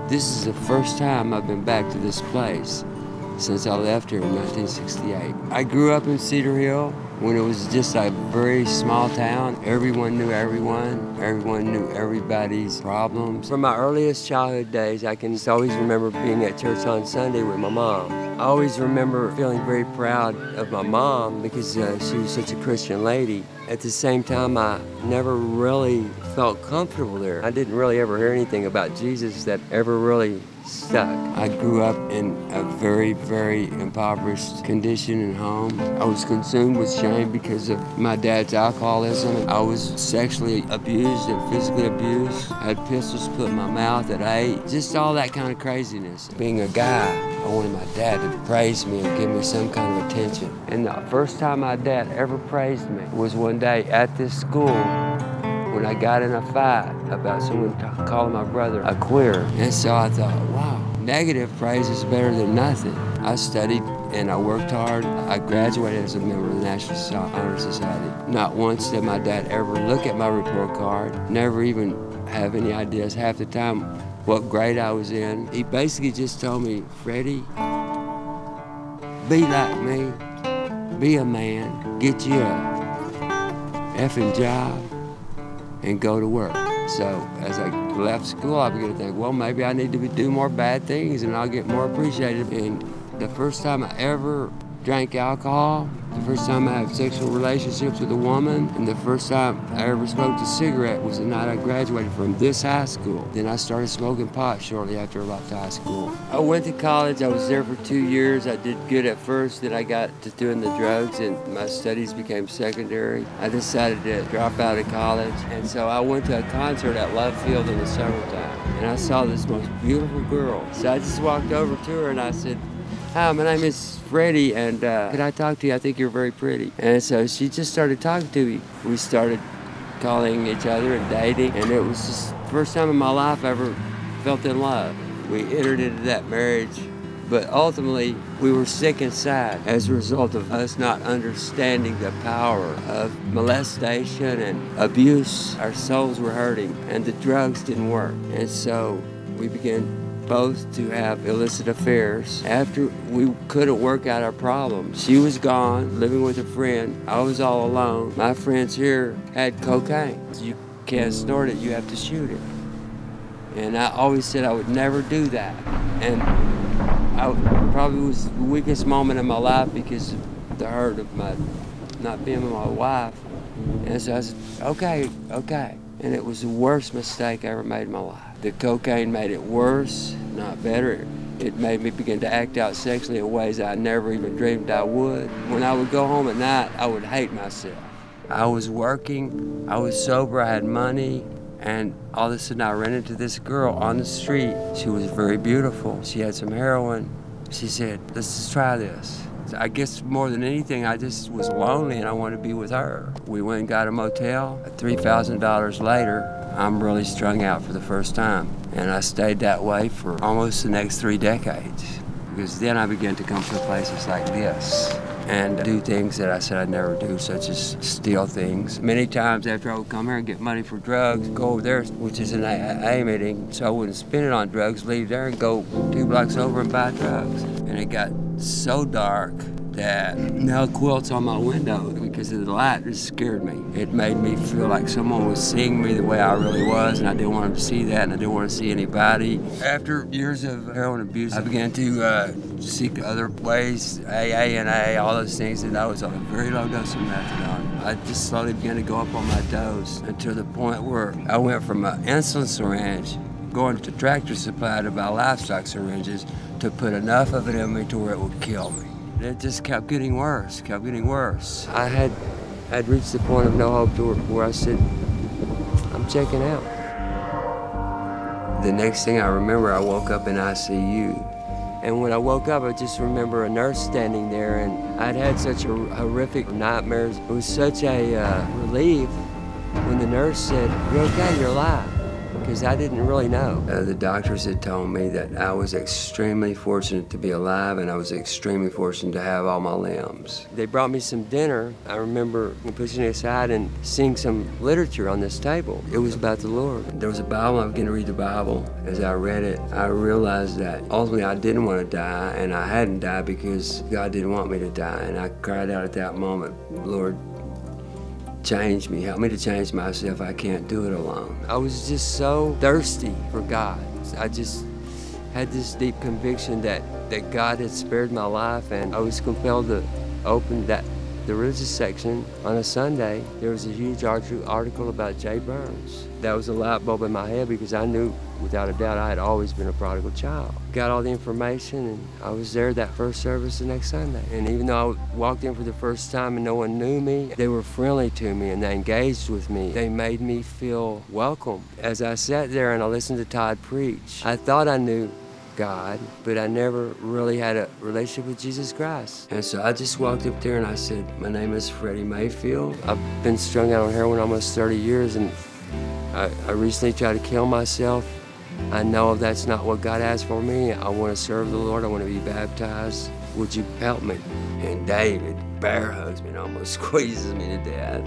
This is the first time I've been back to this place since I left here in 1968. I grew up in Cedar Hill when it was just a very small town. Everyone knew everyone. Everyone knew everybody's problems. From my earliest childhood days, I can just always remember being at church on Sunday with my mom. I always remember feeling very proud of my mom because she was such a Christian lady. At the same time, I never really felt comfortable there. I didn't really ever hear anything about Jesus that ever really stuck. I grew up in a very, very impoverished condition and home. I was consumed with shame because of my dad's alcoholism. I was sexually abused and physically abused. I had pistols put in my mouth at 8. Just all that kind of craziness. Being a guy, I wanted my dad to praise me and give me some kind of attention. And the first time my dad ever praised me was one day at this school when I got in a fight about someone calling my brother a queer. And so I thought, wow, negative praise is better than nothing. I studied and I worked hard. I graduated as a member of the National Honor Society. Not once did my dad ever look at my report card, never even have any ideas half the time what grade I was in. He basically just told me, Freddie, be like me, be a man, get you a effing job, and go to work. So as I left school, I began to think, well, maybe I need to do more bad things and I'll get more appreciated. And the first time I ever drank alcohol, the first time I had sexual relationships with a woman, and the first time I ever smoked a cigarette was the night I graduated from this high school. Then I started smoking pot shortly after I left high school. I went to college. I was there for 2 years. I did good at first. Then I got to doing the drugs and my studies became secondary. I decided to drop out of college. And so I went to a concert at Love Field in the summertime. And I saw this most beautiful girl. So I just walked over to her and I said, hi, my name is Freddie, and could I talk to you? I think you're very pretty. And so she just started talking to me. We started calling each other and dating, and it was just the first time in my life I ever felt in love. We entered into that marriage, but ultimately we were sick inside as a result of us not understanding the power of molestation and abuse. Our souls were hurting, and the drugs didn't work. And so we began both to have illicit affairs. After we couldn't work out our problem, she was gone, living with a friend. I was all alone. My friends here had cocaine. You can't snort it, you have to shoot it. And I always said I would never do that. And I probably was the weakest moment in my life because of the hurt of my not being with my wife. And so I said, okay. And it was the worst mistake I ever made in my life. The cocaine made it worse, not better. It made me begin to act out sexually in ways I never even dreamed I would. When I would go home at night, I would hate myself. I was working, I was sober, I had money, and all of a sudden I ran into this girl on the street. She was very beautiful. She had some heroin. She said, let's just try this. I guess more than anything, I just was lonely and I wanted to be with her. We went and got a motel. $3,000 later, I'm really strung out for the first time. And I stayed that way for almost the next 3 decades. Because then I began to come to places like this and do things that I said I'd never do, such as steal things. Many times after I would come here and get money for drugs, go over there, which is an AA meeting, so I wouldn't spend it on drugs, leave there and go 2 blocks over and buy drugs. And it got so dark that nailed quilts on my window because of the light just scared me. It made me feel like someone was seeing me the way I really was, and I didn't want them to see that, and I didn't want to see anybody. After years of heroin abuse, I began to seek other ways, AA and AA, all those things, and I was on a very low dose of methadone. I just slowly began to go up on my dose until the point where I went from an insulin syringe going to Tractor Supply to buy livestock syringes to put enough of it in me to where it would kill me. It just kept getting worse, kept getting worse. I had reached the point of no hope to where I said, I'm checking out. The next thing I remember, I woke up in ICU. And when I woke up, I just remember a nurse standing there, and I'd had such horrific nightmares. It was such a relief when the nurse said, you're okay, you're alive. because I didn't really know. The doctors had told me that I was extremely fortunate to be alive, and I was extremely fortunate to have all my limbs. They brought me some dinner. I remember pushing it aside and seeing some literature on this table. It was about the Lord. There was a Bible. I was going to read the Bible. As I read it, I realized that ultimately I didn't want to die, and I hadn't died because God didn't want me to die. And I cried out at that moment, Lord, change me, help me to change myself. I can't do it alone. I was just so thirsty for God. I just had this deep conviction that God had spared my life, and I was compelled to open the religious section on a Sunday. There was a huge article about Jay Burns. That was a light bulb in my head, because I knew without a doubt I had always been a prodigal child. Got all the information, and I was there that first service the next Sunday. And even though I walked in for the first time and no one knew me, they were friendly to me and they engaged with me. They made me feel welcome. As I sat there and I listened to Todd preach, I thought I knew God, but I never really had a relationship with Jesus Christ. And so I just walked up there and I said, my name is Freddie Mayfield. I've been strung out on heroin almost 30 years, and I recently tried to kill myself. I know that's not what God has for me. I want to serve the Lord. I want to be baptized. Would you help me? And David bear hugs me and almost squeezes me to death.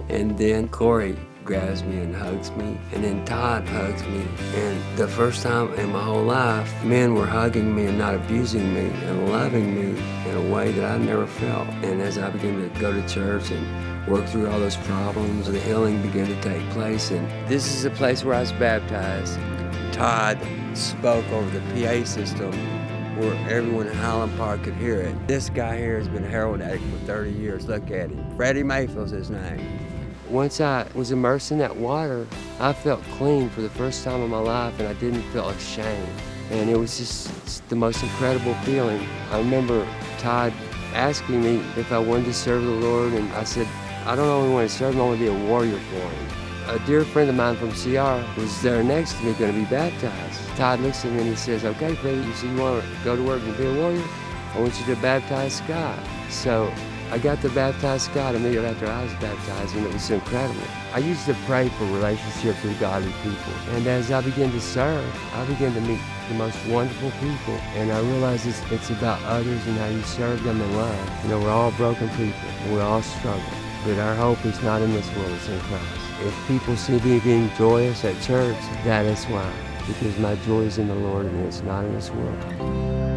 And then Corey grabs me and hugs me, and then Todd hugs me. And the first time in my whole life, men were hugging me and not abusing me and loving me in a way that I never felt. And as I began to go to church and work through all those problems, the healing began to take place. And this is the place where I was baptized. Todd spoke over the PA system where everyone in Highland Park could hear it. This guy here has been a heroin addict for 30 years. Look at him. Freddie Mayfield's his name. Once I was immersed in that water, I felt clean for the first time in my life, and I didn't feel ashamed. And it was just the most incredible feeling. I remember Todd asking me if I wanted to serve the Lord, and I said, I don't only want to serve him, I want to be a warrior for him. A dear friend of mine from CR was there next to me going to be baptized. Todd looks at me and he says, okay, Freddie, you see you want to go to work and be a warrior? I want you to baptize Scott. So I got to baptize Scott immediately after I was baptized, and it was incredible. I used to pray for relationships with godly people. And as I began to serve, I began to meet the most wonderful people. And I realized it's about others and how you serve them in love. You know, we're all broken people, and we all struggle. But our hope is not in this world, it's in Christ. If people see me being joyous at church, that is why. Because my joy is in the Lord, and it's not in this world.